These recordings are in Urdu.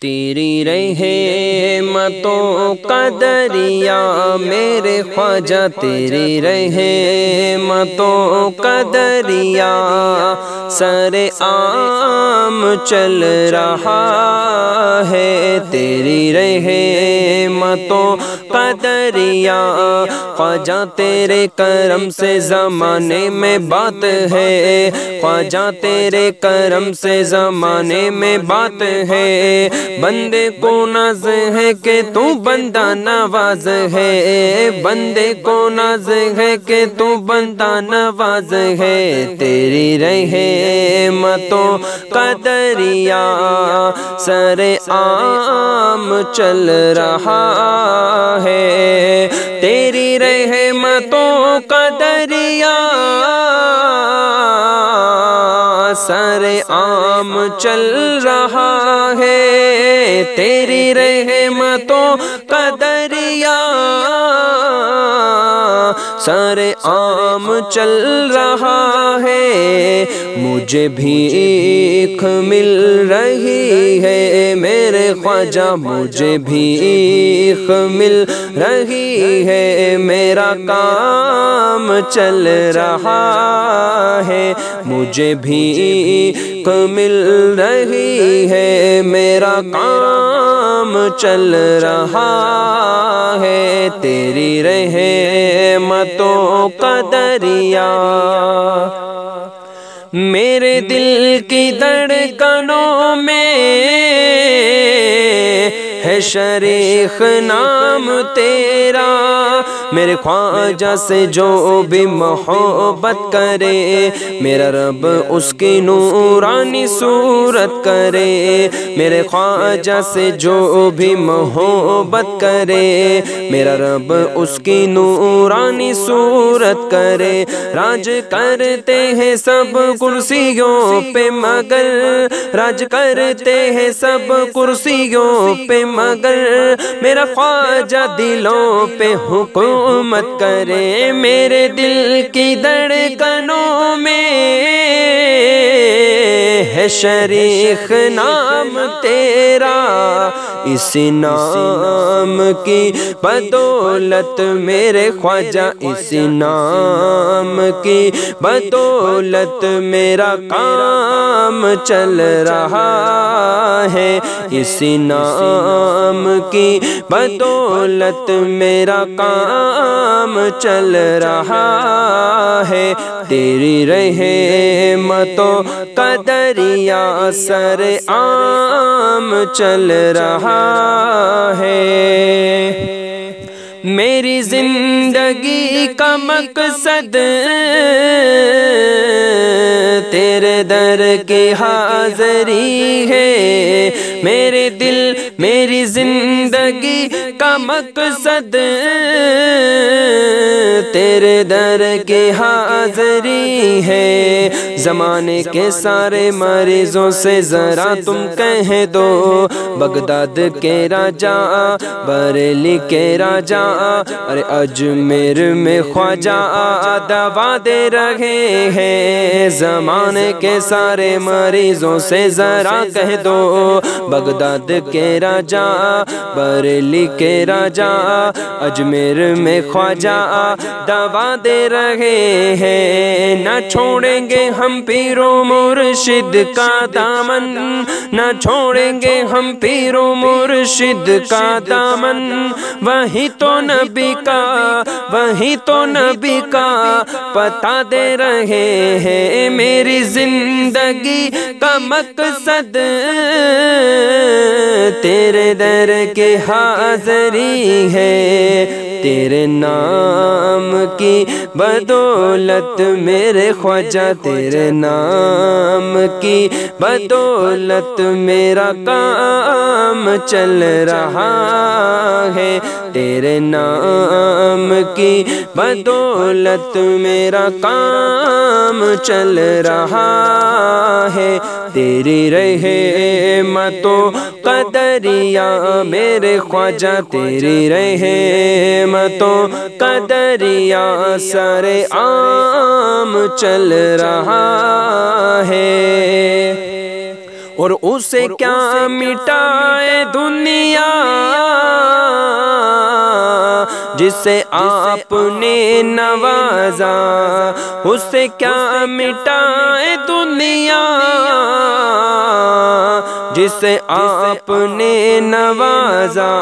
تیری رحمتوں کا دریا میرے خواجہ، تیری رحمتوں کا دریا سر عام چل رہا ہے، تیری رحمتوں کا دریا خواجہ تیرے کرم سے زمانے میں بات ہے، خواجہ تیرے کرم سے زمانے میں بات ہے، بندے کو ناز ہے کہ تو بندہ نواز ہے، بندے کو ناز ہے کہ تو بندہ نواز ہے، تیری رحمتوں کا دریا سر عام چل رہا ہے، تیری رحمتوں کا دریا سر عام چل رہا ہے، تیری رحمتوں کا دریا سر عام چل رہا ہے، مجھے بھیک مل رہی ہے میرے خواجہ، مجھے بھیک مل رہی ہے، میرا کام چل رہا ہے، مجھے بھیک مل رہی ہے، میرا کام چل رہا ہے، تیری رحمتوں کا دریا میرے دل کی دھڑکنوں میں ہے شریک نام تیرا، میرے خواجہ سے جو بھی محبت کرے میرا رب اس کی نورانی صورت کرے، میرے خواجہ سے جو بھی محبت کرے میرا رب اس کی نورانی صورت کرے، راج کرتے ہیں سب کرسیوں پہ مگر، راج کرتے ہیں سب کرسیوں پہ مگر میرا خواجہ دلوں پہ حکومت کرے، میرے دل کی دھڑکنوں میں ہے شریک نام تیرا، اس نام کی بدولت میرے خواجہ، اس نام کی بدولت میرا کام چل رہا ہے، اس نام کی بدولت میرا کام چل رہا ہے، تیری رحمتوں کا دریا سر عام چل رہا ہے، میری زندگی کا مقصد تیرے در کی حاضری ہے، میرے دل میری زندگی کا مقصد تیرے در کی حاضری ہے، زمانے کے سارے مریضوں سے ذرا تم کہہ دو، بغداد کے راجا بریلی کے راجا ارے اجمیر میں خواجہ دوا دے رہے ہیں، زمانے کے سارے مریضوں سے ذرا کہہ دو، بغداد کے راجا بریلی کے راجا اجمیر میں خواجہ دوا دے رہے ہیں، نہ چھوڑیں گے ہم پیر و مرشد کا دامن، نہ چھوڑیں گے ہم پیر و مرشد کا دامن، وہی تو نبی کا وہی تو نبی کا پتا دے رہے ہیں، میری زندگی کا مقصد تیرے در کی حاضری ہے، تیرے نام کی بدولت میرے خواجہ، تیرے نام کی بدولت میرا کام چل رہا ہے، تیرے نام کی بدولت میرا کام چل رہا ہے، تیری رحمتوں کا دریا میرے خواجہ، تیری رحمتوں کا دریا سر عام چل رہا ہے، اور اسے کیا مٹائے دنیا جسے آپ نے نوازا، اس سے کیا مٹائے دنیا جسے آپ نے نوازا۔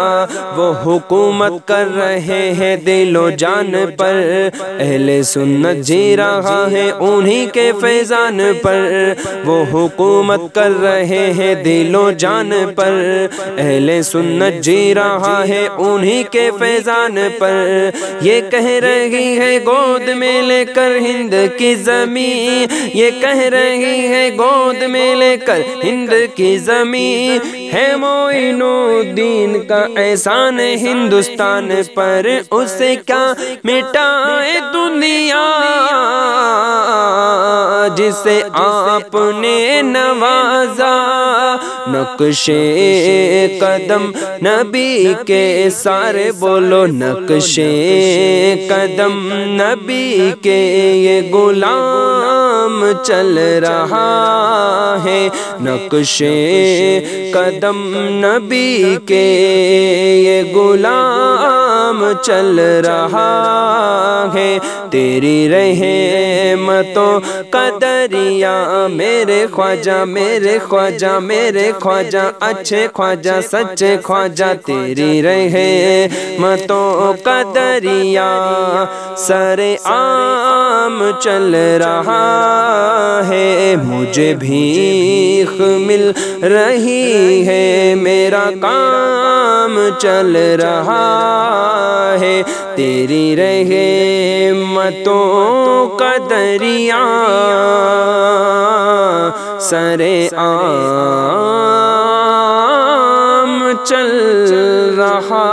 وہ حکومت کر رہے ہیں دل و جان پر، اہل سنت جی رہا ہے انہی کے فیضان پر۔ وہ حکومت کر رہے ہیں دل و جان پر، اہل سنت جی رہا ہے انہی کے فیضان پر۔ یہ کہہ رہی ہے گود میں لے کر ہند کی زمین، یہ کہہ رہی ہے گود میں لے کر ہند کی زمین، ہے معین الدین کا احسان ہندوستان پر، اسے کیا مٹائے دنیا جسے آپ نے نوازا۔ نقش قدم نبی کے سارے بولو، نقش قدم نبی کے یہ غلام چل رہا ہے، نقش قدم نبی کے یہ غلام چل رہا ہے۔ تیری رحمتوں کا دریا میرے خواجہ، میرے خواجہ، میرے خواجہ، اچھے خواجہ، سچے خواجہ، تیری رحمتوں کا دریا سر عام چل رہا ہے۔ مجھے بھیک مل رہی ہے، میرا کام چل رہا ہے، تیری رحمتوں کا دریا سر عام چل رہا